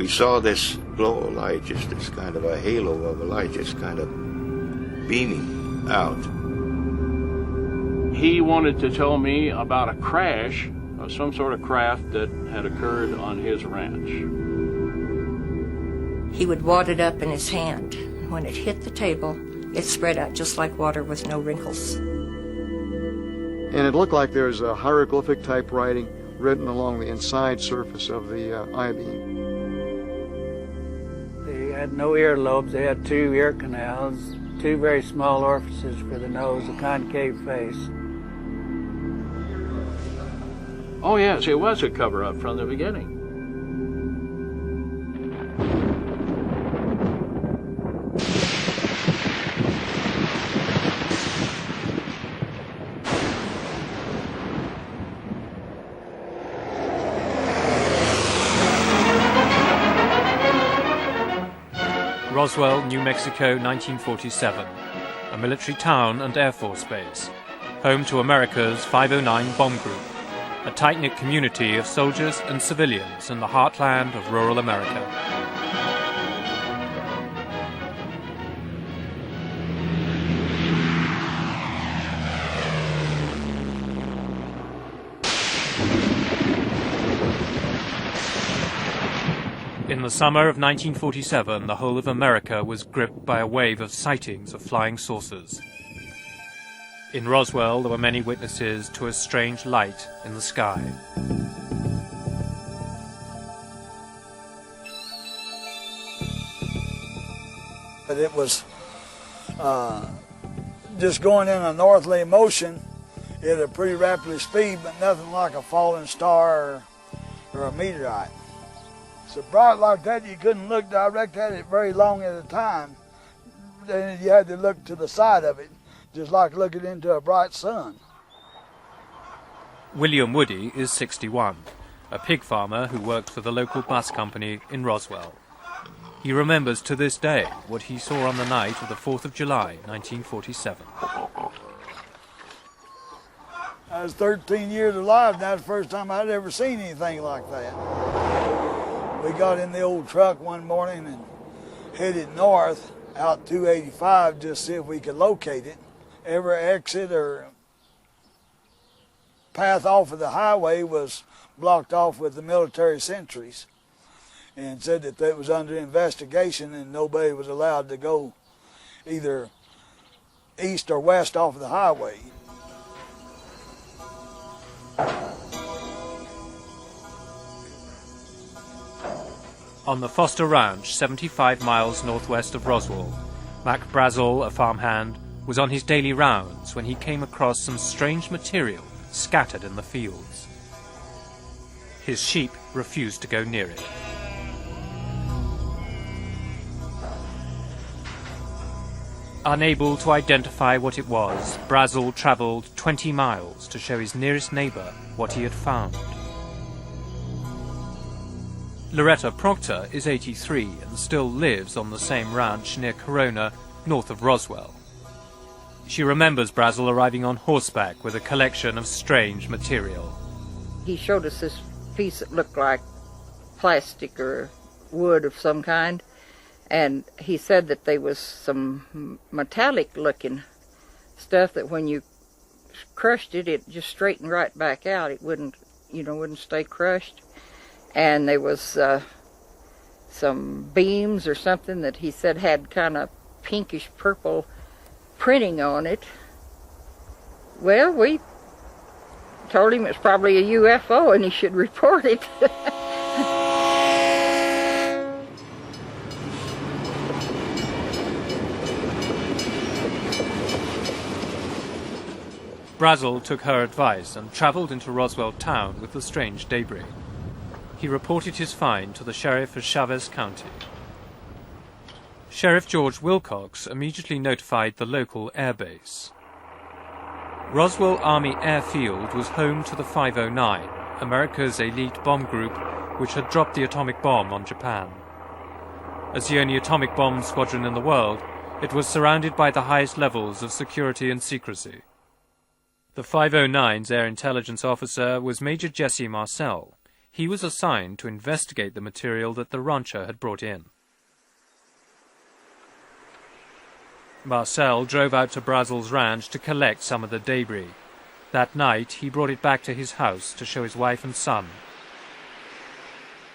we saw this glow of light, just this kind of a halo of a light, just kind of beaming out. He wanted to tell me about a crash of some sort of craft that had occurred on his ranch. He would wad it up in his hand. When it hit the table, it spread out just like water with no wrinkles. And it looked like there's a hieroglyphic type writing written along the inside surface of the I-beam. They had no earlobes. They had 2 ear canals, 2 very small orifices for the nose, a concave face. Oh yes, it was a cover-up from the beginning. Roswell, New Mexico, 1947. A military town and Air Force base. Home to America's 509 bomb group. A tight-knit community of soldiers and civilians in the heartland of rural America. In the summer of 1947, the whole of America was gripped by a wave of sightings of flying saucers. In Roswell, there were many witnesses to a strange light in the sky. But it was just going in a northerly motion at a pretty rapid speed, but nothing like a falling star or a meteorite. So bright like that, you couldn't look direct at it very long at a time. Then you had to look to the side of it, just like looking into a bright sun. William Woody is 61, a pig farmer who worked for the local bus company in Roswell. He remembers to this day what he saw on the night of the 4th of July, 1947. I was 13 years alive, and that's the first time I'd ever seen anything like that. We got in the old truck one morning and headed north out 285 just to see if we could locate it. Every exit or path off of the highway was blocked off with the military sentries, and said that it was under investigation and nobody was allowed to go either east or west off of the highway. On the Foster Ranch, 75 miles northwest of Roswell, Mac Brazel, a farmhand, was on his daily rounds when he came across some strange material scattered in the fields. His sheep refused to go near it. Unable to identify what it was, Brazel travelled 20 miles to show his nearest neighbour what he had found. Loretta Proctor is 83 and still lives on the same ranch near Corona, north of Roswell. She remembers Brazel arriving on horseback with a collection of strange material. He showed us this piece that looked like plastic or wood of some kind, and he said that there was some metallic-looking stuff that when you crushed it, it just straightened right back out. It wouldn't stay crushed. And there was some beams or something that he said had kind of pinkish purple printing on it. Well, we told him it's probably a UFO and he should report it. Brazel took her advice and travelled into Roswell town with the strange debris. He reported his find to the sheriff of Chavez County. Sheriff George Wilcox immediately notified the local air base. Roswell Army Airfield was home to the 509, America's elite bomb group which had dropped the atomic bomb on Japan. As the only atomic bomb squadron in the world, it was surrounded by the highest levels of security and secrecy. The 509's air intelligence officer was Major Jesse Marcel. he was assigned to investigate the material that the rancher had brought in. Marcel drove out to Brazel's ranch to collect some of the debris. That night, he brought it back to his house to show his wife and son.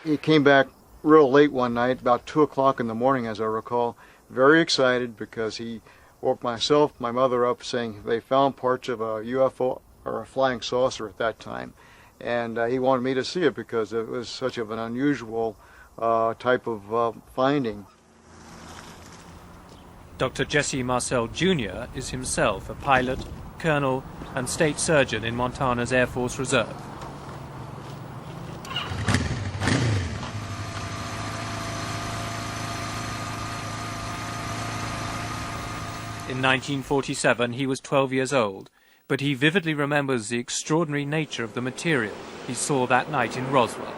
He came back real late one night, about 2 o'clock in the morning, as I recall, very excited because he woke myself, my mother up, saying they found parts of a UFO, or a flying saucer at that time. And he wanted me to see it because it was such of an unusual type of finding. Dr. Jesse Marcel Jr. is himself a pilot, colonel, and state surgeon in Montana's Air Force Reserve. In 1947, he was 12 years old, but he vividly remembers the extraordinary nature of the material he saw that night in Roswell.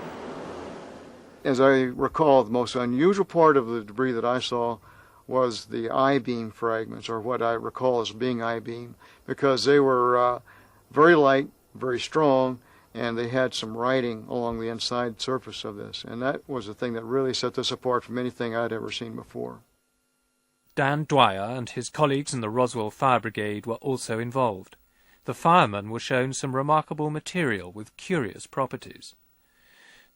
As I recall, the most unusual part of the debris that I saw was the I-beam fragments, or what I recall as being I-beam, because they were very light, very strong, and they had some writing along the inside surface of this. And that was the thing that really set this apart from anything I'd ever seen before. Dan Dwyer and his colleagues in the Roswell Fire Brigade were also involved. The firemen were shown some remarkable material with curious properties.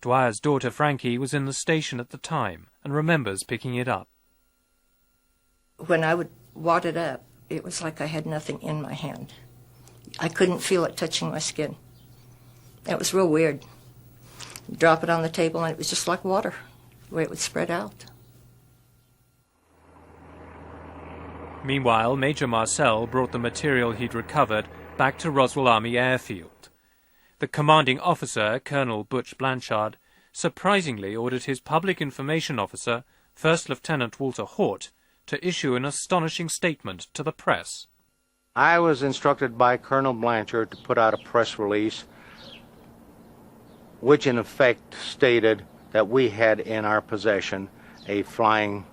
Dwyer's daughter Frankie was in the station at the time and remembers picking it up. When I would wad it up, it was like I had nothing in my hand. I couldn't feel it touching my skin. It was real weird. Drop it on the table and it was just like water, the way it would spread out. Meanwhile, Major Marcel brought the material he'd recovered back to Roswell Army Airfield. The commanding officer, Colonel Butch Blanchard, surprisingly ordered his public information officer, First Lieutenant Walter Hort, to issue an astonishing statement to the press. I was instructed by Colonel Blanchard to put out a press release which in effect stated that we had in our possession a flying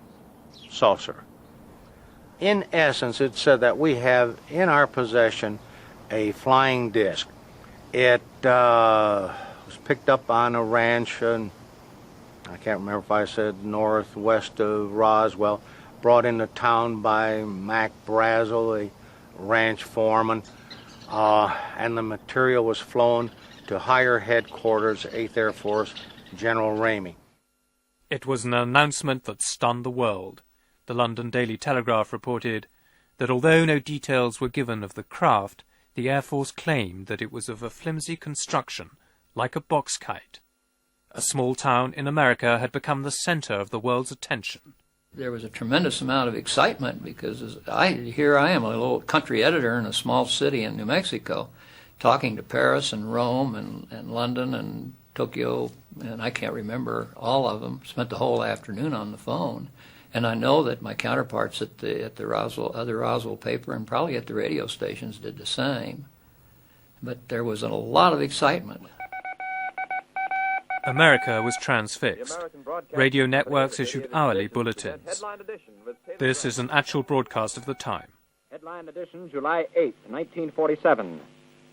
saucer. In essence, it said that we have in our possession a flying disc. It was picked up on a ranch, and I can't remember if I said northwest of Roswell, brought into town by Mac Brazel, a ranch foreman, and the material was flown to higher headquarters, 8th Air Force, General Ramey. It was an announcement that stunned the world. The London Daily Telegraph reported that although no details were given of the craft, the Air Force claimed that it was of a flimsy construction, like a box kite. A small town in America had become the center of the world's attention. There was a tremendous amount of excitement because here I am, a little country editor in a small city in New Mexico, talking to Paris and Rome and London and Tokyo, and I can't remember all of them. Spent the whole afternoon on the phone. And I know that my counterparts at the Roswell paper and probably at the radio stations did the same. But there was a lot of excitement. America was transfixed. Radio networks issued hourly bulletins. This is an actual broadcast of the time. Headline edition, July 8, 1947.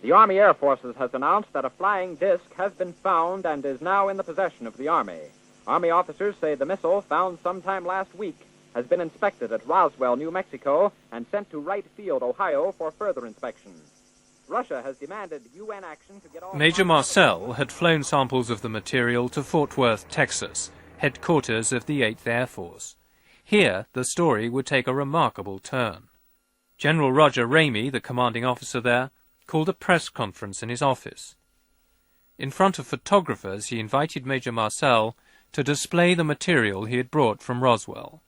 The Army Air Forces has announced that a flying disc has been found and is now in the possession of the Army. Army officers say the missile, found sometime last week, has been inspected at Roswell, New Mexico, and sent to Wright Field, Ohio, for further inspection. Russia has demanded UN action to get all... Major Marcel had flown samples of the material to Fort Worth, Texas, headquarters of the 8th Air Force. Here, the story would take a remarkable turn. General Roger Ramey, the commanding officer there, called a press conference in his office. In front of photographers, he invited Major Marcel to display the material he had brought from Roswell.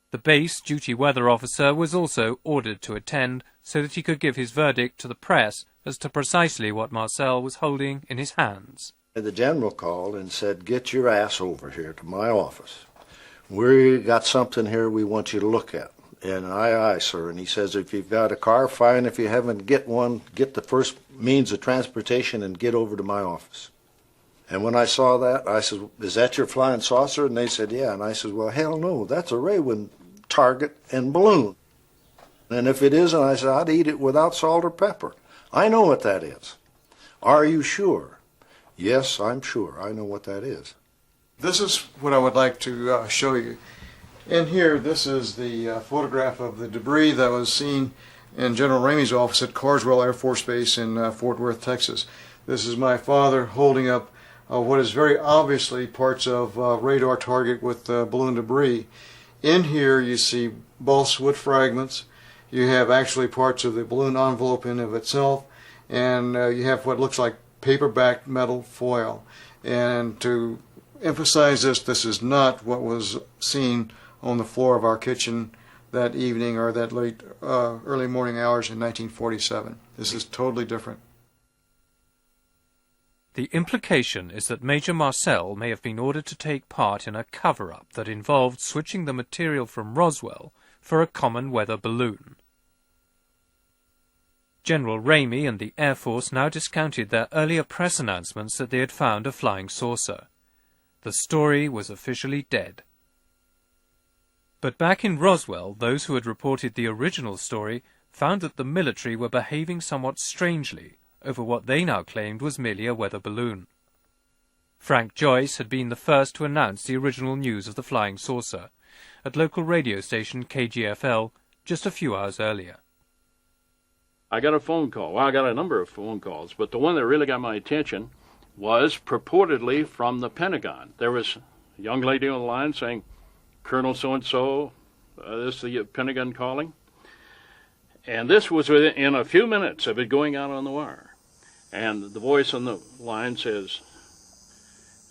The base duty weather officer was also ordered to attend so that he could give his verdict to the press as to precisely what Marcel was holding in his hands. The general called and said, "Get your ass over here to my office. We got something here we want you to look at." And aye, sir. And he says, "If you've got a car, fine. If you haven't, get one. Get the first means of transportation and get over to my office." And when I saw that, I said, "Is that your flying saucer?" And they said, "Yeah." And I said, "Well, hell no, that's a Raywin target and balloon. And if it isn't," I said, "I'd eat it without salt or pepper. I know what that is." "Are you sure?" Yes, I'm sure. I know what that is. This is what I would like to show you. In here, this is the photograph of the debris that was seen in General Ramey's office at Carswell Air Force Base in Fort Worth, Texas. This is my father holding up what is very obviously parts of radar target with balloon debris. In here you see balsa wood fragments. You have actually parts of the balloon envelope in of itself, and you have what looks like paper-backed metal foil. And to emphasize this, this is not what was seen on the floor of our kitchen that evening or that late early morning hours in 1947. This is totally different. The implication is that Major Marcel may have been ordered to take part in a cover-up that involved switching the material from Roswell for a common weather balloon. General Ramey and the Air Force now discounted their earlier press announcements that they had found a flying saucer. The story was officially dead. But back in Roswell, those who had reported the original story found that the military were behaving somewhat strangely over what they now claimed was merely a weather balloon. Frank Joyce had been the first to announce the original news of the flying saucer at local radio station KGFL just a few hours earlier. I got a phone call. Well, I got a number of phone calls, but the one that really got my attention was purportedly from the Pentagon. There was a young lady on the line saying, "Colonel so-and-so, this is the Pentagon calling." And this was within a few minutes of it going out on the wire. And the voice on the line says,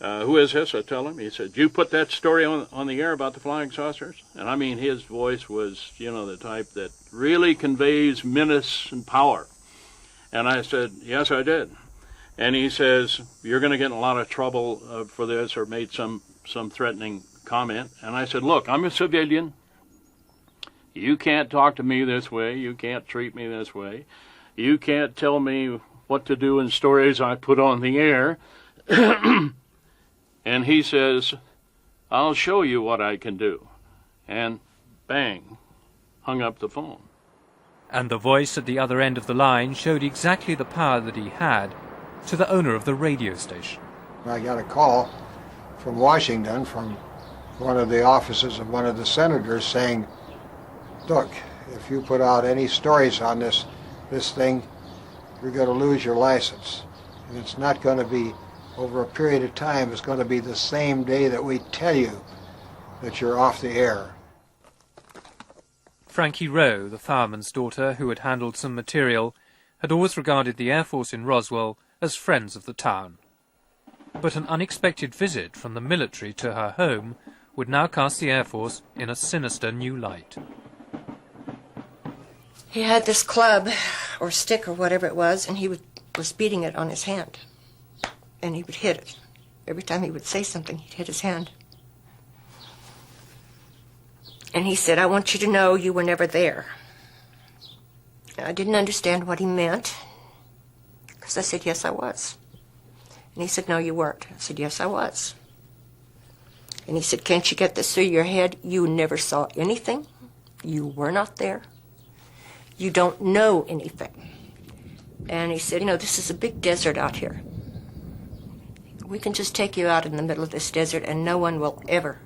"Who is this?" I tell him. He said, "You put that story on the air about the flying saucers?" And I mean, his voice was, the type that really conveys menace and power. And I said, "Yes, I did." And he says, "You're going to get in a lot of trouble for this," or made some threatening comment. And I said, "Look, I'm a civilian. You can't talk to me this way. You can't treat me this way. You can't tell me what to do in stories I put on the air." And he says, "I'll show you what I can do." And bang, hung up the phone. And the voice at the other end of the line showed exactly the power that he had to the owner of the radio station. I got a call from Washington from one of the offices of one of the senators saying, "Look, if you put out any stories on this thing, you're going to lose your license. And it's not going to be over a period of time. It's going to be the same day that we tell you that you're off the air." Frankie Rowe, the fireman's daughter who had handled some material, had always regarded the Air Force in Roswell as friends of the town. But an unexpected visit from the military to her home would now cast the Air Force in a sinister new light. He had this club or stick or whatever it was, and he was beating it on his hand. And he would hit it. Every time he would say something, he'd hit his hand. And he said, "I want you to know you were never there." I didn't understand what he meant, because I said, "Yes, I was." And he said, "No, you weren't." I said, "Yes, I was." And he said, "Can't you get this through your head? You never saw anything. You were not there. You don't know anything." And he said, "This is a big desert out here. We can just take you out in the middle of this desert and no one will ever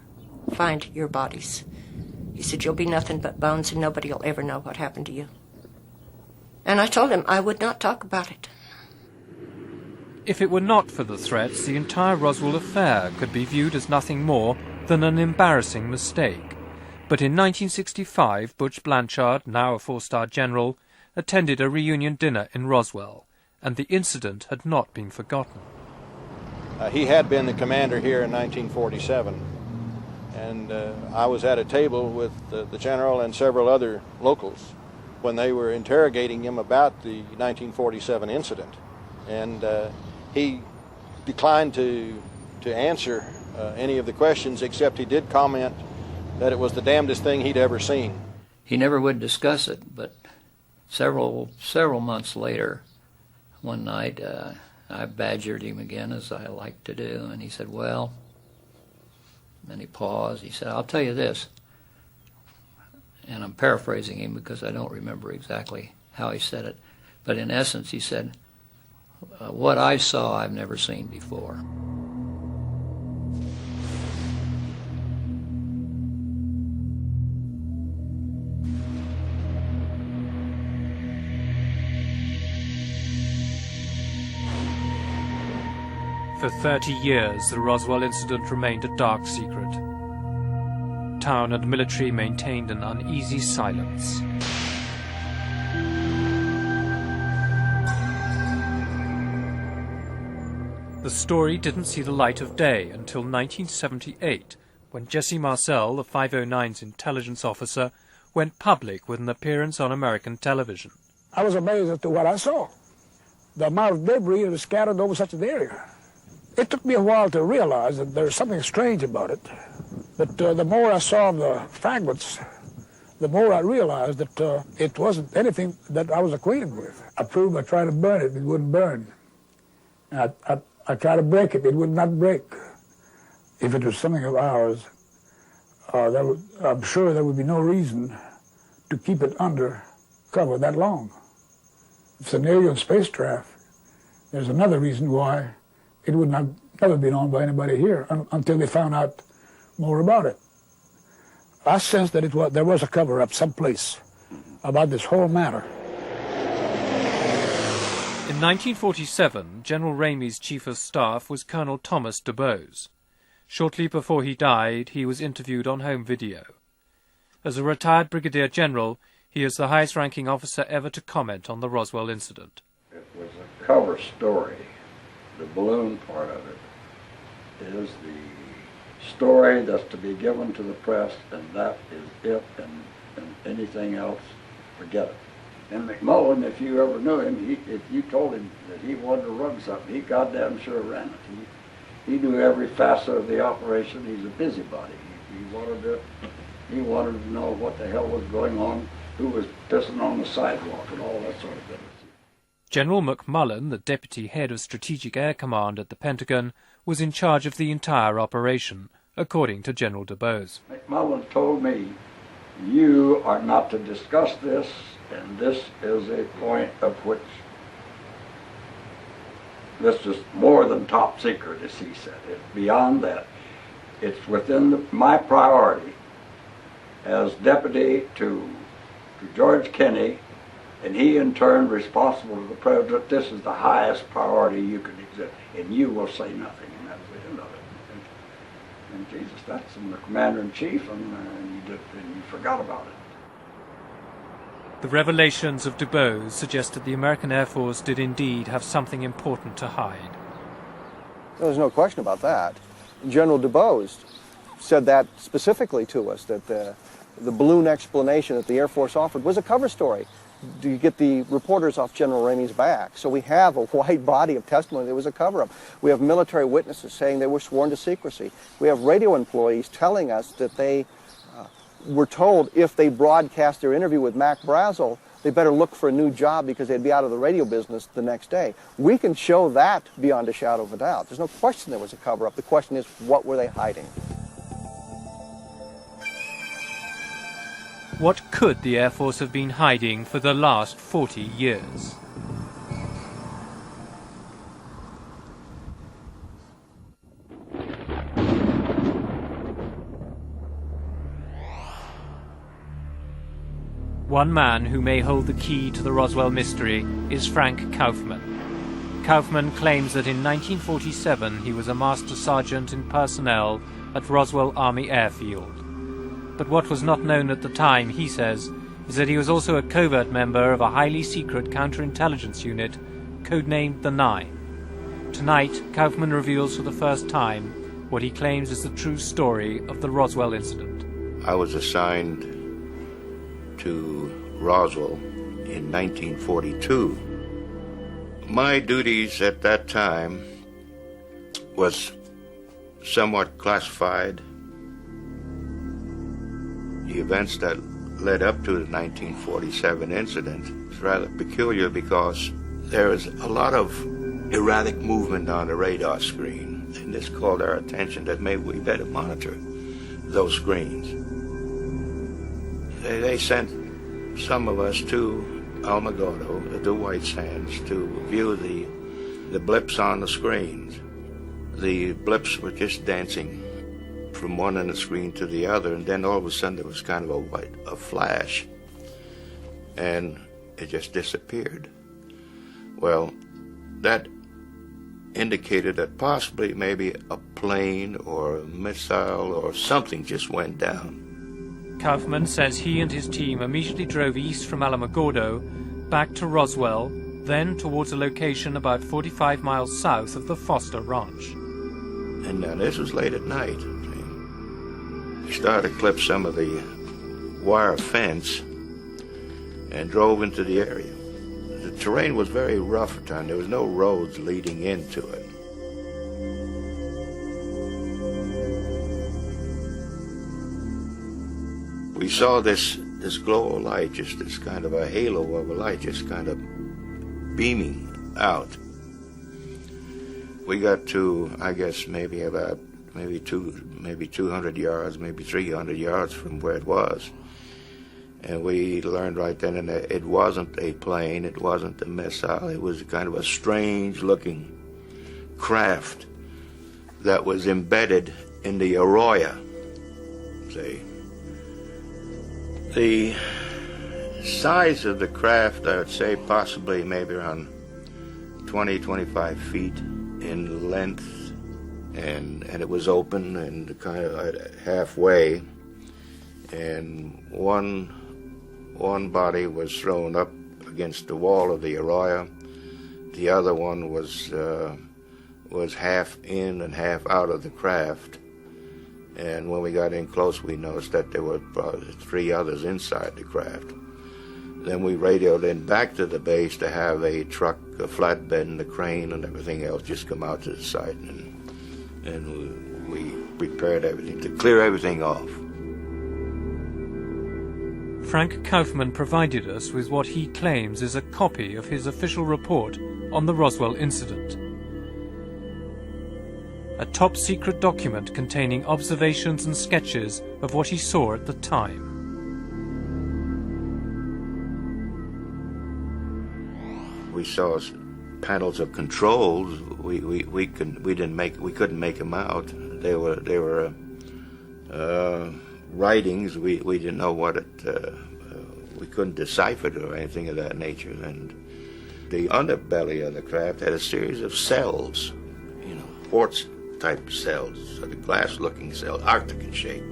find your bodies." He said, "You'll be nothing but bones and nobody will ever know what happened to you." And I told him I would not talk about it. If it were not for the threats, the entire Roswell affair could be viewed as nothing more than an embarrassing mistake. But in 1965, Butch Blanchard, now a four-star general, attended a reunion dinner in Roswell, and the incident had not been forgotten. He had been the commander here in 1947, and I was at a table with the general and several other locals when they were interrogating him about the 1947 incident, and he declined to answer any of the questions, except he did comment that it was the damnedest thing he'd ever seen. He never would discuss it, but several months later, one night, I badgered him again, as I like to do, and he said, "Well," and he paused, he said, "I'll tell you this," and I'm paraphrasing him because I don't remember exactly how he said it, but in essence he said, what I saw I've never seen before. For 30 years, the Roswell incident remained a dark secret. Town and military maintained an uneasy silence. The story didn't see the light of day until 1978, when Jesse Marcel, the 509's intelligence officer, went public with an appearance on American television. I was amazed as to what I saw. The amount of debris that was scattered over such an area. It took me a while to realize that there's something strange about it. But the more I saw the fragments, the more I realized that it wasn't anything that I was acquainted with. I proved by trying to burn it, it wouldn't burn. And I tried to break it, it would not break. If it was something of ours, I'm sure there would be no reason to keep it under cover that long. If it's an alien spacecraft, there's another reason why it would not never be known by anybody here until they found out more about it. I sensed that there was a cover-up someplace about this whole matter. In 1947, General Ramey's chief of staff was Colonel Thomas DuBose. Shortly before he died, he was interviewed on home video. As a retired brigadier general, he is the highest-ranking officer ever to comment on the Roswell incident. It was a cover story. The balloon part of it is the story that's to be given to the press, and that is it, and anything else, forget it. And McMullen, if you ever knew him, if you told him that he wanted to run something, he goddamn sure ran it. He knew every facet of the operation. He's a busybody. He wanted to know what the hell was going on, who was pissing on the sidewalk, and all that sort of thing. General McMullen, the deputy head of Strategic Air Command at the Pentagon, was in charge of the entire operation, according to General DuBose. McMullen told me, you are not to discuss this, and this is a point of which this is more than top secret, as he said. It's beyond that. It's within my priority as deputy to George Kenney, and he in turn responsible to the president. This is the highest priority you can exist, and you will say nothing, and that's the end of it. And Jesus, that's the commander-in-chief, and you forgot about it. The revelations of DuBose suggest that the American Air Force did indeed have something important to hide. There's no question about that. General DuBose said that specifically to us, that the balloon explanation that the Air Force offered was a cover story. Do you get the reporters off General Ramey's back? So we have a wide body of testimony that was a cover-up. We have military witnesses saying they were sworn to secrecy. We have radio employees telling us that they were told if they broadcast their interview with Mac Brazel, they better look for a new job because they'd be out of the radio business the next day. We can show that beyond a shadow of a doubt. There's no question there was a cover-up. The question is, what were they hiding? What could the Air Force have been hiding for the last 40 years? One man who may hold the key to the Roswell mystery is Frank Kaufman. Kaufman claims that in 1947 he was a master sergeant in personnel at Roswell Army Airfield. But what was not known at the time, he says, is that he was also a covert member of a highly secret counterintelligence unit codenamed the Nine. Tonight, Kaufman reveals for the first time what he claims is the true story of the Roswell incident. I was assigned to Roswell in 1942. My duties at that time was somewhat classified. The events that led up to the 1947 incident is rather peculiar because there is a lot of erratic movement on the radar screen, and this called our attention that maybe we better monitor those screens. They sent some of us to Alamogordo, the White Sands, to view the the blips on the screens. The blips were just dancing from one end of the screen to the other, and then all of a sudden there was kind of a flash, and it just disappeared. Well, that indicated that possibly maybe a plane or a missile or something just went down. Kaufman says he and his team immediately drove east from Alamogordo, back to Roswell, then towards a location about 45 miles south of the Foster Ranch. And this was late at night. We started to clip some of the wire fence and drove into the area. The terrain was very rough at the time. There was no roads leading into it. We saw this glow of light, just this kind of a halo of a light, just kind of beaming out. We got to, I guess, maybe 200 yards, maybe 300 yards from where it was. And we learned right then and there it wasn't a plane, it wasn't a missile, it was kind of a strange-looking craft that was embedded in the arroyo. See, the size of the craft, I would say possibly maybe around 20, 25 feet in length, and it was open and kind of halfway, and one body was thrown up against the wall of the arroyo. The other one was half in and half out of the craft. And when we got in close, we noticed that there were probably 3 others inside the craft. Then we radioed in back to the base to have a truck, a flatbed, and the crane and everything else just come out to the site, and we prepared everything to clear everything off. Frank Kaufman provided us with what he claims is a copy of his official report on the Roswell incident. A top-secret document containing observations and sketches of what he saw at the time. We saw panels of controls. We couldn't make them out. They were writings. We didn't know what it. We couldn't decipher it or anything of that nature. And the underbelly of the craft had a series of cells, quartz-type cells, sort of glass-looking cells, Arctic in shape.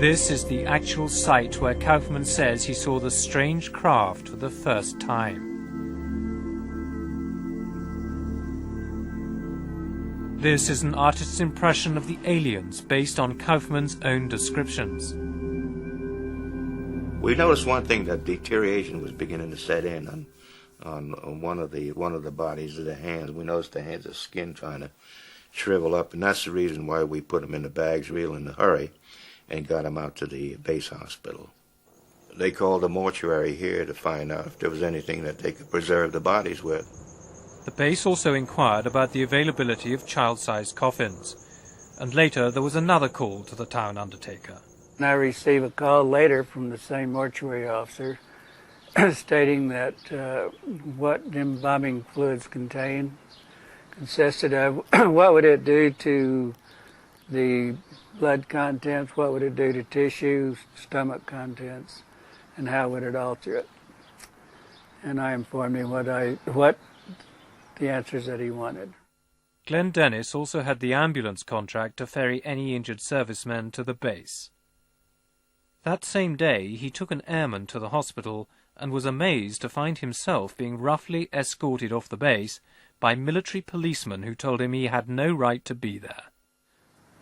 This is the actual site where Kaufman says he saw the strange craft for the first time. This is an artist's impression of the aliens based on Kaufman's own descriptions. We noticed one thing, that deterioration was beginning to set in on one of the bodies of the hands. We noticed the hands of skin trying to shrivel up, and that's the reason why we put them in the bags real in a hurry and got them out to the base hospital. They called the mortuary here to find out if there was anything that they could preserve the bodies with. The base also inquired about the availability of child-sized coffins, and later there was another call to the town undertaker. And I received a call later from the same mortuary officer stating that what embalming fluids consisted of, what would it do to the blood contents, what would it do to tissue, stomach contents, and how would it alter it. And I informed him what the answers that he wanted. Glenn Dennis also had the ambulance contract to ferry any injured servicemen to the base. That same day, he took an airman to the hospital and was amazed to find himself being roughly escorted off the base by military policemen who told him he had no right to be there.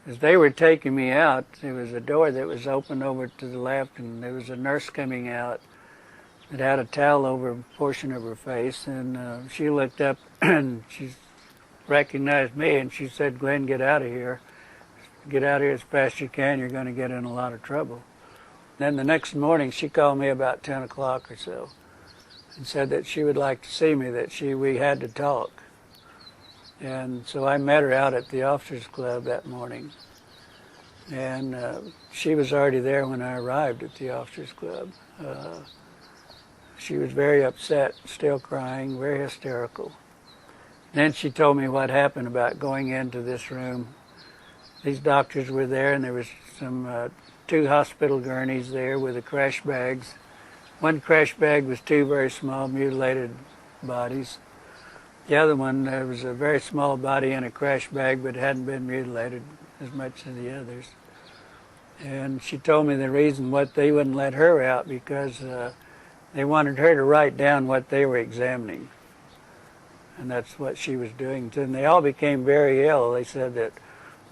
As they were taking me out, there was a door that was open over to the left, and there was a nurse coming out that had a towel over a portion of her face, and she looked up and she recognized me, and she said, "Glenn, get out of here. Get out of here as fast as you can. You're going to get in a lot of trouble." Then the next morning, she called me about 10 o'clock or so and said that she would like to see me, that we had to talk. And so I met her out at the Officers Club that morning. And she was already there when I arrived at the Officers Club. She was very upset, still crying, very hysterical. Then she told me what happened about going into this room. These doctors were there, and there was some 2 hospital gurneys there with the crash bags. One crash bag was 2 very small mutilated bodies. The other one, there was a very small body in a crash bag, but hadn't been mutilated as much as the others. And she told me the reason what they wouldn't let her out because they wanted her to write down what they were examining. And that's what she was doing. And they all became very ill. They said that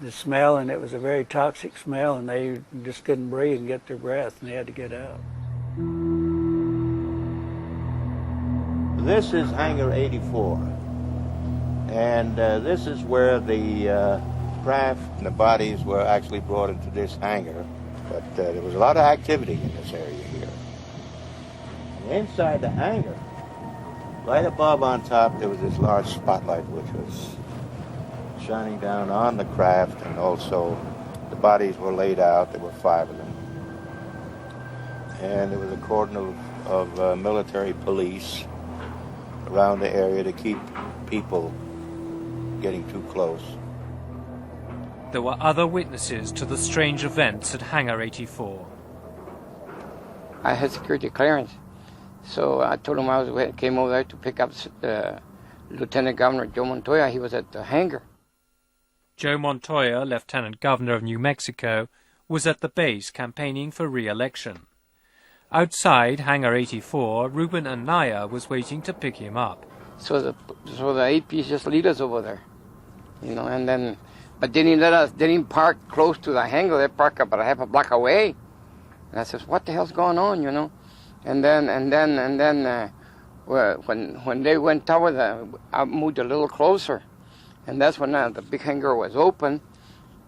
the smell, and it was a very toxic smell, and they just couldn't breathe and get their breath, and they had to get out. This is Hangar 84, and this is where the craft and the bodies were actually brought into this hangar. But there was a lot of activity in this area here. And inside the hangar, right above on top, there was this large spotlight which was shining down on the craft, and also the bodies were laid out. There were 5 of them. And there was a cordon of military police around the area to keep people getting too close. There were other witnesses to the strange events at Hangar 84. I had security clearance, so I told him I came over there to pick up Lieutenant Governor Joe Montoya. He was at the hangar. Joe Montoya, Lieutenant Governor of New Mexico, was at the base campaigning for re-election. Outside Hangar 84, Ruben Anaya was waiting to pick him up. So the APs just lead us over there, and then, but they didn't park close to the hangar. They parked about a half a block away. And I says, what the hell's going on, And then, when they went over I moved a little closer, and that's when the big hangar was open,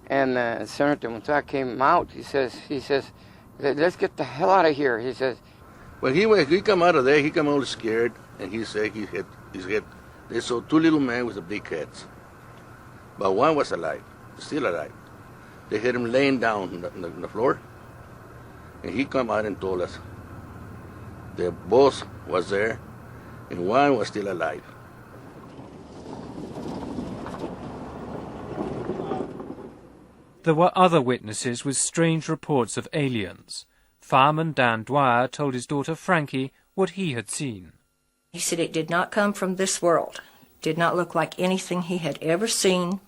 and Senator Montoya came out. He says, let's get the hell out of here. He says. When he come out of there, he come all scared, and he said his head. They saw 2 little men with the big heads, but one was alive, still alive. They had him laying down on the floor, and he come out and told us the boss was there, and one was still alive. There were other witnesses with strange reports of aliens. Fireman Dan Dwyer told his daughter Frankie what he had seen. He said it did not come from this world. Did not look like anything he had ever seen.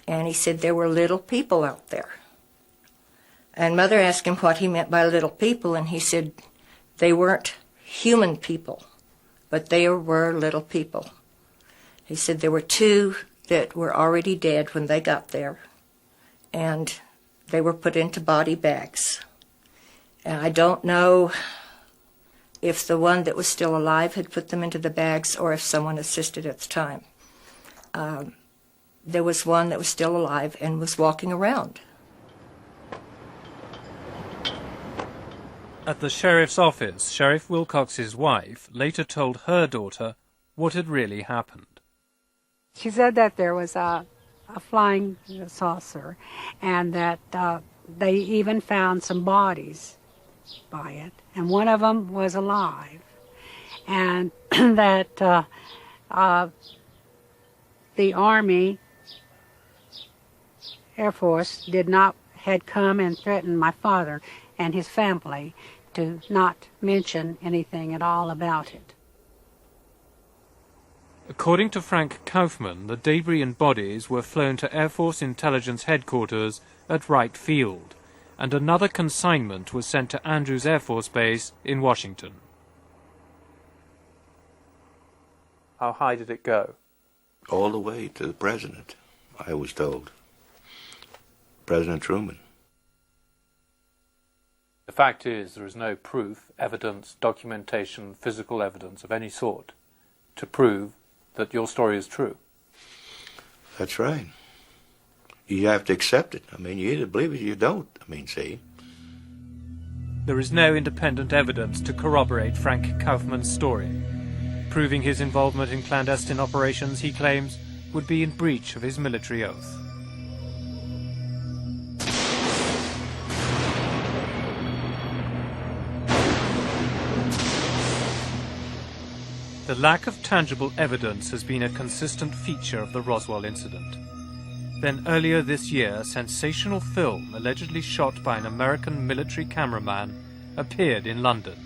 And he said there were little people out there. And Mother asked him what he meant by little people, and he said they weren't human people, but they were little people. He said there were 2 that were already dead when they got there, and they were put into body bags. And I don't know if the one that was still alive had put them into the bags or if someone assisted at the time. There was one that was still alive and was walking around. At the sheriff's office, Sheriff Wilcox's wife later told her daughter what had really happened. She said that there was a flying saucer, and that they even found some bodies by it, and one of them was alive, and that the Army, Air Force had come and threatened my father and his family to not mention anything at all about it. According to Frank Kaufman, the debris and bodies were flown to Air Force Intelligence Headquarters at Wright Field, and another consignment was sent to Andrews Air Force Base in Washington. How high did it go? All the way to the president, I was told. President Truman. The fact is, there is no proof, evidence, documentation, physical evidence of any sort to prove that your story is true. That's right. You have to accept it. I mean, you either believe it or you don't. I mean, see. There is no independent evidence to corroborate Frank Kaufman's story. Proving his involvement in clandestine operations, he claims, would be in breach of his military oath. The lack of tangible evidence has been a consistent feature of the Roswell incident. Then earlier this year, sensational film allegedly shot by an American military cameraman appeared in London.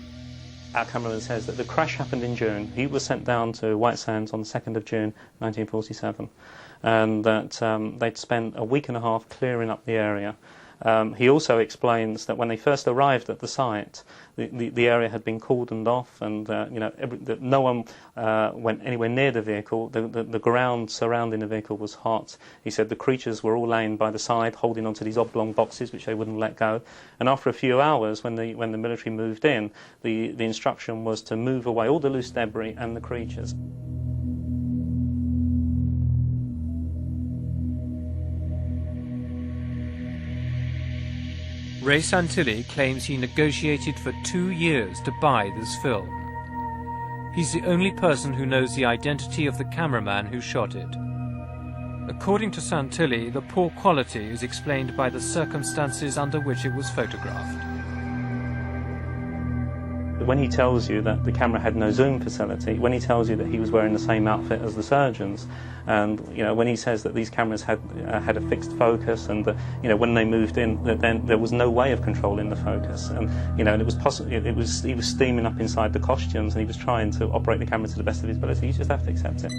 Our cameraman says that the crash happened in June. He was sent down to White Sands on the 2nd of June 1947, and that they'd spent a week and a half clearing up the area. He also explains that when they first arrived at the site, the area had been cordoned off, and that no one went anywhere near the vehicle. The ground surrounding the vehicle was hot. He said the creatures were all laying by the side, holding onto these oblong boxes which they wouldn't let go. And after a few hours, when the military moved in, the instruction was to move away all the loose debris and the creatures. Ray Santilli claims he negotiated for 2 years to buy this film. He's the only person who knows the identity of the cameraman who shot it. According to Santilli, the poor quality is explained by the circumstances under which it was photographed. When he tells you that the camera had no zoom facility, when he tells you that he was wearing the same outfit as the surgeons, and when he says that these cameras had a fixed focus, and when they moved in, then there was no way of controlling the focus, and it was possible. He was steaming up inside the costumes, and he was trying to operate the camera to the best of his ability. You just have to accept it.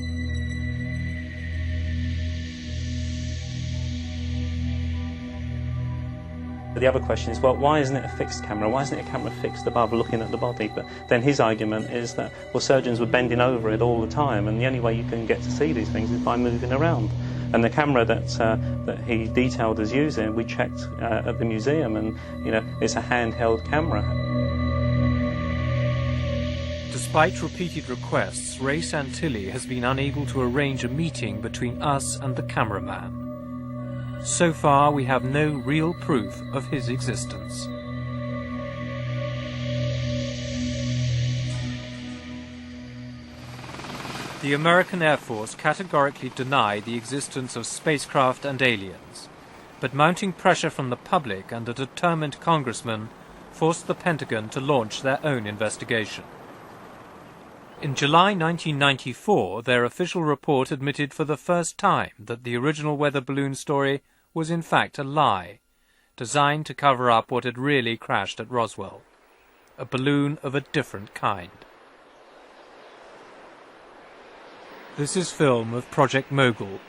The other question is, well, why isn't it a fixed camera? Why isn't it a camera fixed above looking at the body? But then his argument is that, well, surgeons were bending over it all the time, and the only way you can get to see these things is by moving around. And the camera that he detailed as using, we checked at the museum, and it's a handheld camera. Despite repeated requests, Ray Santilli has been unable to arrange a meeting between us and the cameraman. So far, we have no real proof of his existence. The American Air Force categorically denied the existence of spacecraft and aliens, but mounting pressure from the public and a determined congressman forced the Pentagon to launch their own investigation. In July 1994, their official report admitted for the first time that the original weather balloon story was in fact a lie, designed to cover up what had really crashed at Roswell, a balloon of a different kind. This is film of Project Mogul,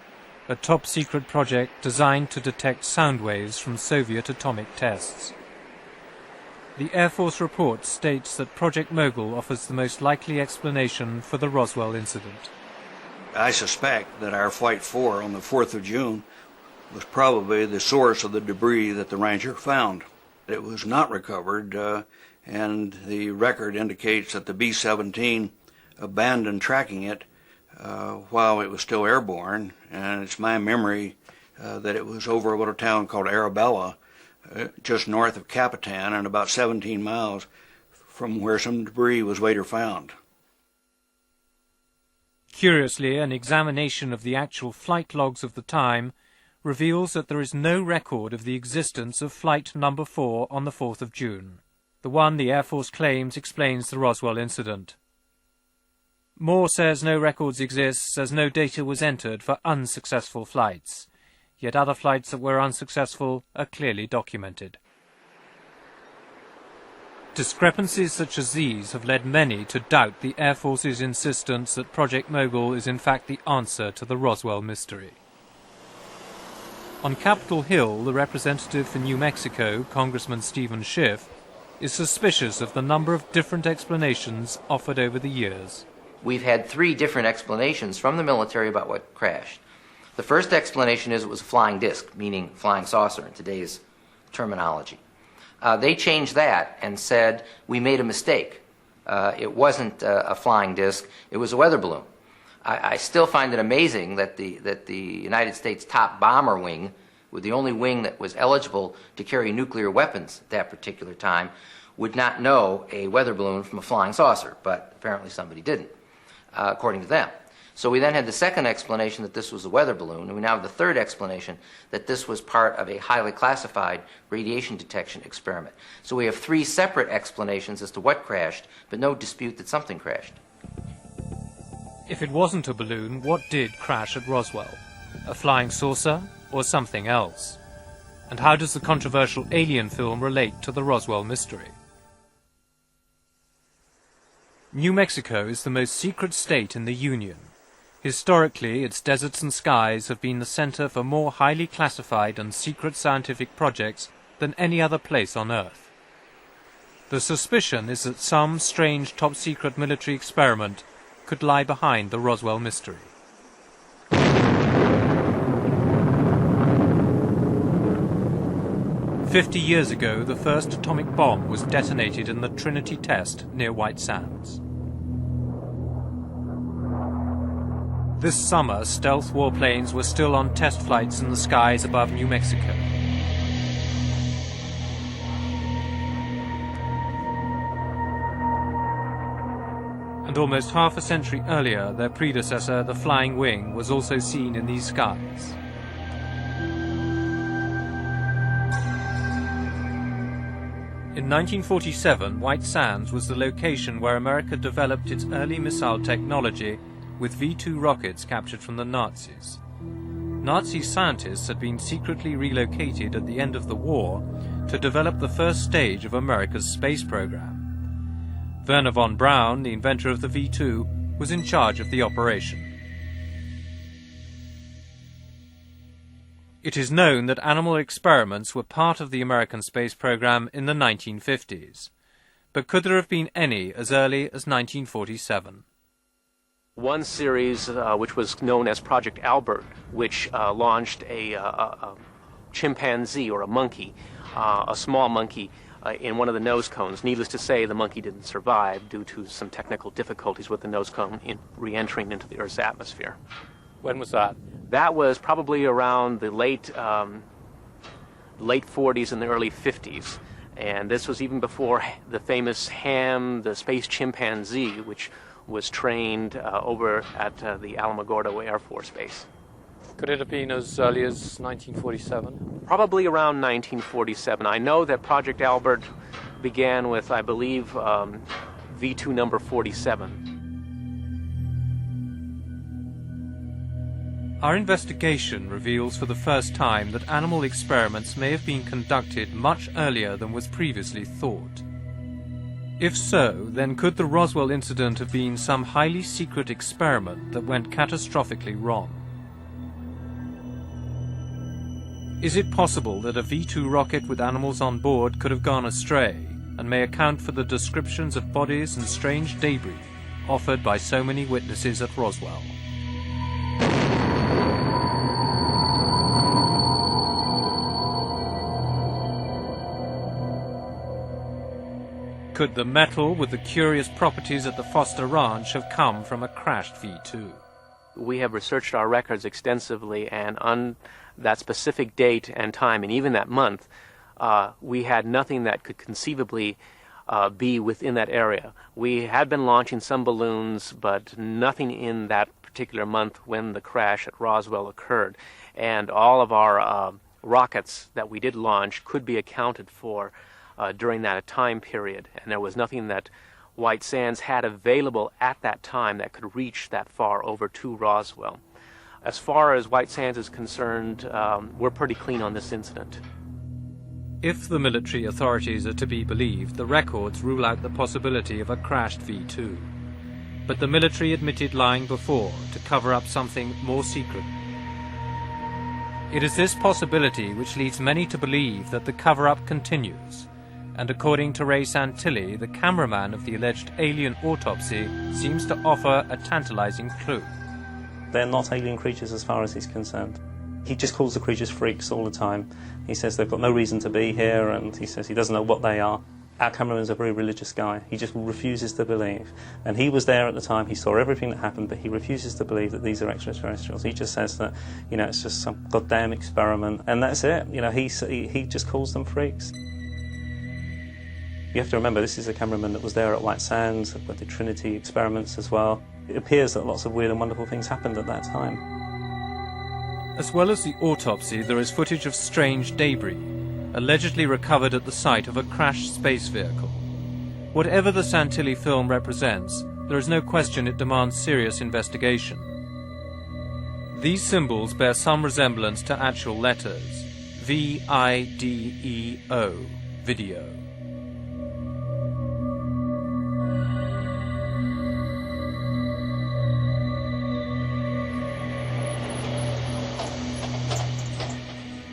a top-secret project designed to detect sound waves from Soviet atomic tests. The Air Force report states that Project Mogul offers the most likely explanation for the Roswell incident. I suspect that our Flight 4 on the 4th of June was probably the source of the debris that the Ranger found. It was not recovered, and the record indicates that the B-17 abandoned tracking it while it was still airborne, and it's my memory that it was over a little town called Arabella, just north of Capitan and about 17 miles from where some debris was later found. Curiously, an examination of the actual flight logs of the time reveals that there is no record of the existence of Flight Number 4 on the 4th of June. The one the Air Force claims explains the Roswell incident. Moore says no records exist as no data was entered for unsuccessful flights, yet other flights that were unsuccessful are clearly documented. Discrepancies such as these have led many to doubt the Air Force's insistence that Project Mogul is in fact the answer to the Roswell mystery. On Capitol Hill, the representative for New Mexico, Congressman Stephen Schiff, is suspicious of the number of different explanations offered over the years. We've had 3 different explanations from the military about what crashed. The first explanation is it was a flying disc, meaning flying saucer in today's terminology. They changed that and said we made a mistake. It wasn't a flying disc, it was a weather balloon. I still find it amazing that the United States top bomber wing, with the only wing that was eligible to carry nuclear weapons at that particular time, would not know a weather balloon from a flying saucer, but apparently somebody didn't, according to them. So we then had the second explanation that this was a weather balloon, and we now have the third explanation that this was part of a highly classified radiation detection experiment. So we have 3 separate explanations as to what crashed, but no dispute that something crashed. If it wasn't a balloon, what did crash at Roswell? A flying saucer or something else? And how does the controversial Alien film relate to the Roswell mystery? New Mexico is the most secret state in the Union. Historically, its deserts and skies have been the center for more highly classified and secret scientific projects than any other place on Earth. The suspicion is that some strange top-secret military experiment could lie behind the Roswell mystery. "50 years ago, the first atomic bomb was detonated in the Trinity test near White Sands. This summer, stealth warplanes were still on test flights in the skies above New Mexico. And almost half a century earlier, their predecessor, the Flying Wing, was also seen in these skies. In 1947, White Sands was the location where America developed its early missile technology with V-2 rockets captured from the Nazis. Nazi scientists had been secretly relocated at the end of the war to develop the first stage of America's space program. Werner von Braun, the inventor of the V-2, was in charge of the operation. It is known that animal experiments were part of the American space program in the 1950s. But could there have been any as early as 1947? One series, which was known as Project Albert, which launched a chimpanzee or a monkey, a small monkey, in one of the nose cones. Needless to say, the monkey didn't survive due to some technical difficulties with the nose cone in re-entering into the Earth's atmosphere. When was that? That was probably around the late 40s and the early 50s. And this was even before the famous Ham, the space chimpanzee, which was trained over at the Alamogordo Air Force Base. Could it have been as early as 1947? Probably around 1947. I know that Project Albert began with, I believe, V2 number 47. Our investigation reveals for the first time that animal experiments may have been conducted much earlier than was previously thought. If so, then could the Roswell incident have been some highly secret experiment that went catastrophically wrong? Is it possible that a V-2 rocket with animals on board could have gone astray and may account for the descriptions of bodies and strange debris offered by so many witnesses at Roswell? Could the metal with the curious properties at the Foster Ranch have come from a crashed V-2? We have researched our records extensively, and on that specific date and time, and even that month, we had nothing that could conceivably be within that area. We had been launching some balloons, but nothing in that particular month when the crash at Roswell occurred. And all of our rockets that we did launch could be accounted for during that time period, and there was nothing that White Sands had available at that time that could reach that far over to Roswell. As far as White Sands is concerned, we're pretty clean on this incident. If the military authorities are to be believed, the records rule out the possibility of a crashed V-2. But the military admitted lying before to cover up something more secret. It is this possibility which leads many to believe that the cover-up continues. And according to Ray Santilli, the cameraman of the alleged alien autopsy seems to offer a tantalizing clue. They're not alien creatures as far as he's concerned. He just calls the creatures freaks all the time. He says they've got no reason to be here, and he says he doesn't know what they are. Our cameraman's a very religious guy. He just refuses to believe. And he was there at the time, he saw everything that happened, but he refuses to believe that these are extraterrestrials. He just says that, it's just some goddamn experiment, and that's it. He just calls them freaks. You have to remember, this is a cameraman that was there at White Sands, with the Trinity experiments as well. It appears that lots of weird and wonderful things happened at that time. As well as the autopsy, there is footage of strange debris, allegedly recovered at the site of a crashed space vehicle. Whatever the Santilli film represents, there is no question it demands serious investigation. These symbols bear some resemblance to actual letters. V-I-D-E-O, video.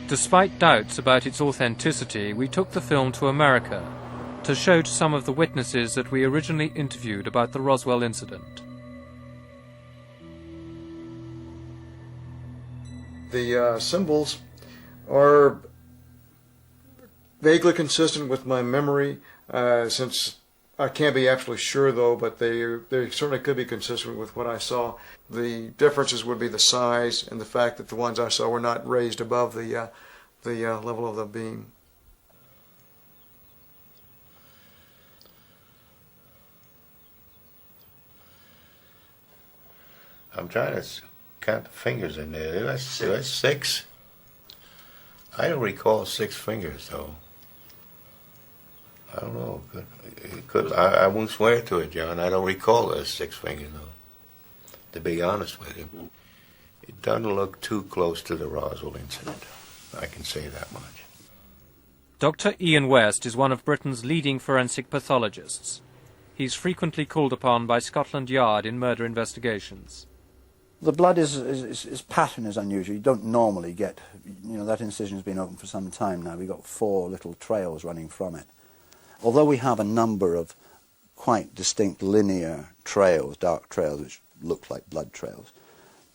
Despite doubts about its authenticity, we took the film to America to show to some of the witnesses that we originally interviewed about the Roswell incident. The symbols are vaguely consistent with my memory, since I can't be absolutely sure though, but they certainly could be consistent with what I saw. The differences would be the size and the fact that the ones I saw were not raised above the level of the beam. I'm trying to count the fingers in there. That's 6. I don't recall 6 fingers though. I don't know. It could. I won't swear to it, John. I don't recall those 6 fingers though. To be honest with you, it doesn't look too close to the Roswell incident. I can say that much. Dr. Ian West is one of Britain's leading forensic pathologists. He's frequently called upon by Scotland Yard in murder investigations. The blood pattern is unusual. You don't normally get, that incision has been open for some time now. We've got 4 little trails running from it. Although we have a number of quite distinct linear trails, dark trails, which look like blood trails,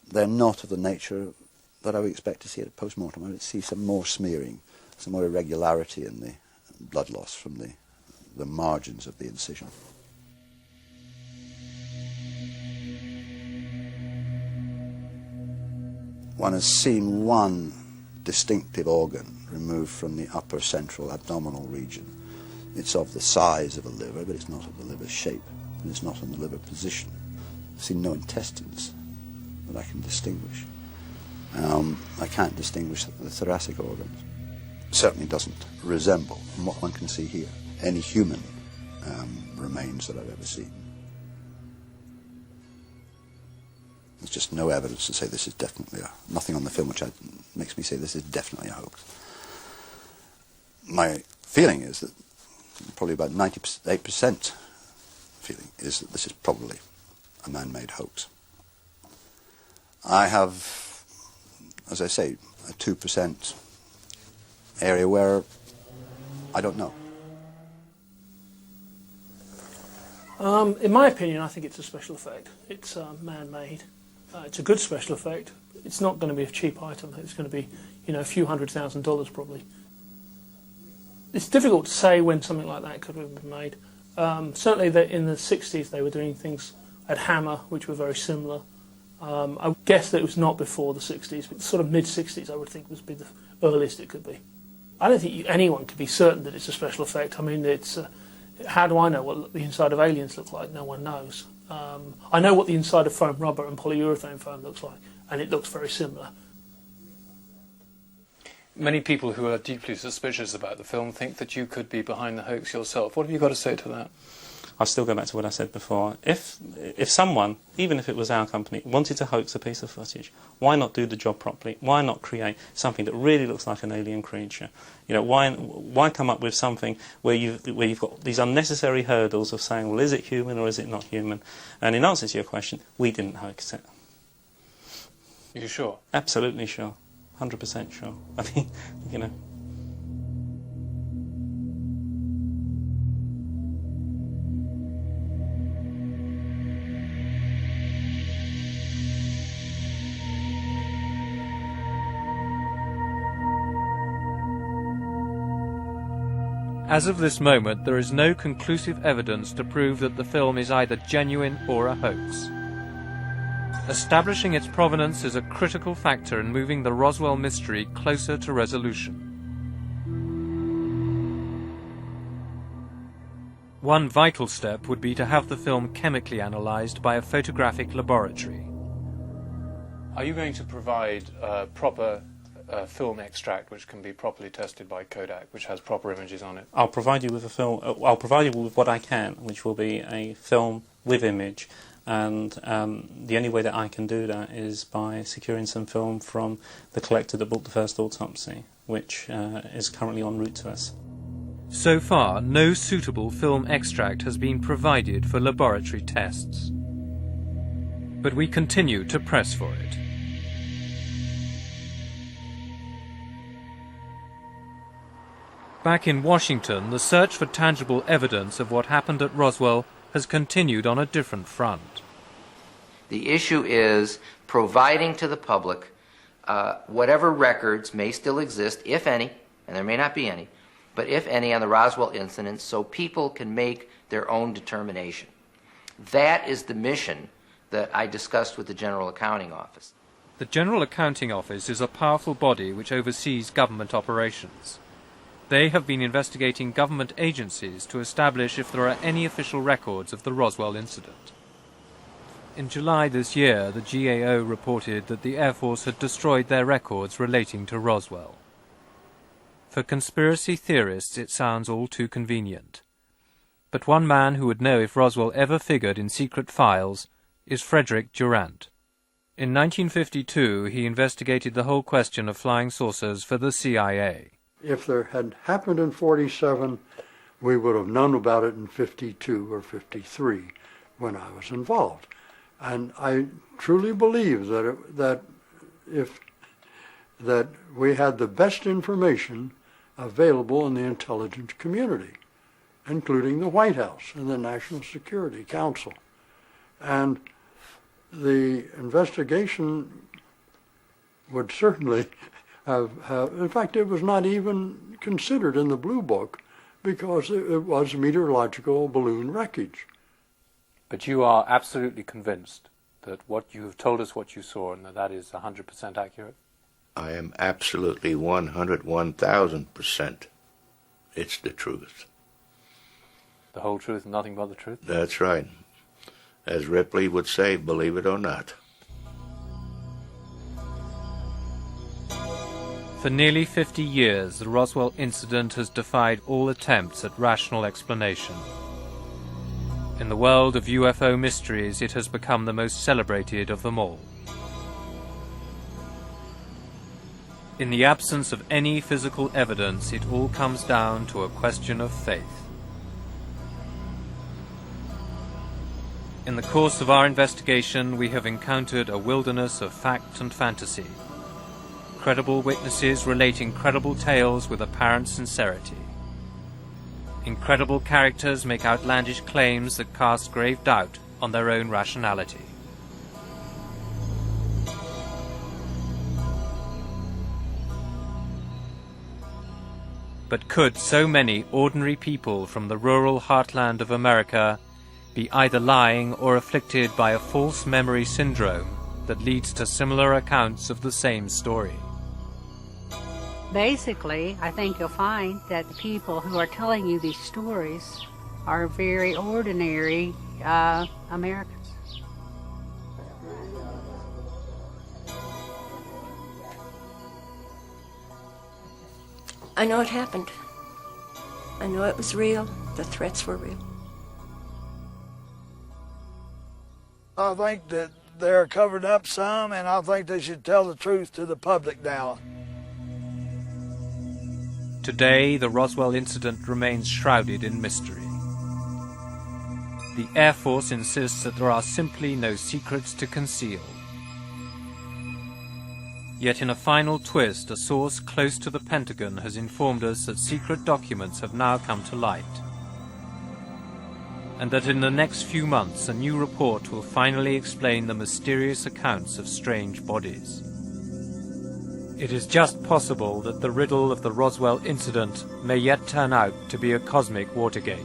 they're not of the nature that I would expect to see at a post-mortem. I would see some more smearing, some more irregularity in the blood loss from the margins of the incision. One has seen one distinctive organ removed from the upper central abdominal region. It's of the size of a liver, but it's not of the liver shape, and it's not in the liver position. I've seen no intestines that I can distinguish. I can't distinguish the thoracic organs. It certainly doesn't resemble, from what one can see here, any human remains that I've ever seen. There's just no evidence to say this is definitely nothing on the film which makes me say this is definitely a hoax. My feeling is that probably about 98% feeling is that this is probably a man-made hoax. I have, as I say, a 2% area where I don't know. In my opinion, I think it's a special effect. It's man-made. It's a good special effect. It's not going to be a cheap item. It's going to be, a few $100,000 probably. It's difficult to say when something like that could have been made. Certainly in the 60s they were doing things at Hammer, which were very similar. I guess that it was not before the 60s, but sort of mid-60s I would think would be the earliest it could be. I don't think anyone could be certain that it's a special effect. I mean, it's how do I know what the inside of aliens look like? No one knows. I know what the inside of foam rubber and polyurethane foam looks like, and it looks very similar. Many people who are deeply suspicious about the film think that you could be behind the hoax yourself. What have you got to say to that? I'll still go back to what I said before. If someone, even if it was our company, wanted to hoax a piece of footage, why not do the job properly? Why not create something that really looks like an alien creature? Why come up with something where you've got these unnecessary hurdles of saying, well, is it human or is it not human? And in answer to your question, we didn't hoax it. Are you sure? Absolutely sure. 100% sure. I mean, As of this moment, there is no conclusive evidence to prove that the film is either genuine or a hoax. Establishing its provenance is a critical factor in moving the Roswell mystery closer to resolution. One vital step would be to have the film chemically analysed by a photographic laboratory. Are you going to provide proper a film extract which can be properly tested by Kodak, which has proper images on it? I'll provide you with a film. I'll provide you with what I can, which will be a film with image. And the only way that I can do that is by securing some film from the collector that bought the first autopsy, which is currently en route to us. So far, no suitable film extract has been provided for laboratory tests. But we continue to press for it. Back in Washington, the search for tangible evidence of what happened at Roswell has continued on a different front. The issue is providing to the public whatever records may still exist, if any, and there may not be any, but if any, on the Roswell incident, so people can make their own determination. That is the mission that I discussed with the General Accounting Office. The General Accounting Office is a powerful body which oversees government operations. They have been investigating government agencies to establish if there are any official records of the Roswell incident. In July this year, the GAO reported that the Air Force had destroyed their records relating to Roswell. For conspiracy theorists, it sounds all too convenient. But one man who would know if Roswell ever figured in secret files is Frederick Durant. In 1952, he investigated the whole question of flying saucers for the CIA. If there had happened in 47, we would have known about it in 52 or 53 when I was involved. And I truly believe that we had the best information available in the intelligence community, including the White House and the National Security Council. And the investigation would certainly have, in fact, it was not even considered in the Blue Book because it was meteorological balloon wreckage. But you are absolutely convinced that what you have told us what you saw and that is 100% accurate? I am absolutely 101,000%. It's the truth. The whole truth and nothing but the truth? That's right. As Ripley would say, believe it or not. For nearly 50 years, the Roswell incident has defied all attempts at rational explanation. In the world of UFO mysteries, it has become the most celebrated of them all. In the absence of any physical evidence, it all comes down to a question of faith. In the course of our investigation, we have encountered a wilderness of fact and fantasy. Credible witnesses relate incredible tales with apparent sincerity. Incredible characters make outlandish claims that cast grave doubt on their own rationality. But could so many ordinary people from the rural heartland of America be either lying or afflicted by a false memory syndrome that leads to similar accounts of the same story? Basically, I think you'll find that the people who are telling you these stories are very ordinary Americans. I know it happened. I know it was real. The threats were real. I think that they're covered up some, and I think they should tell the truth to the public now. Today, the Roswell incident remains shrouded in mystery. The Air Force insists that there are simply no secrets to conceal. Yet in a final twist, a source close to the Pentagon has informed us that secret documents have now come to light, and that in the next few months a new report will finally explain the mysterious accounts of strange bodies. It is just possible that the riddle of the Roswell incident may yet turn out to be a cosmic Watergate.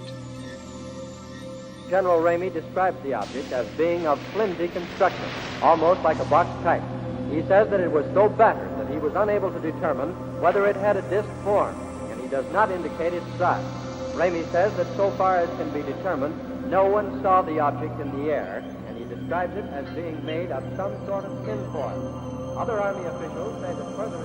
General Ramey describes the object as being of flimsy construction, almost like a box type. He says that it was so battered that he was unable to determine whether it had a disc form, and he does not indicate its size. Ramey says that so far as can be determined, no one saw the object in the air, and he describes it as being made of some sort of tinfoil. Other Army officials say that further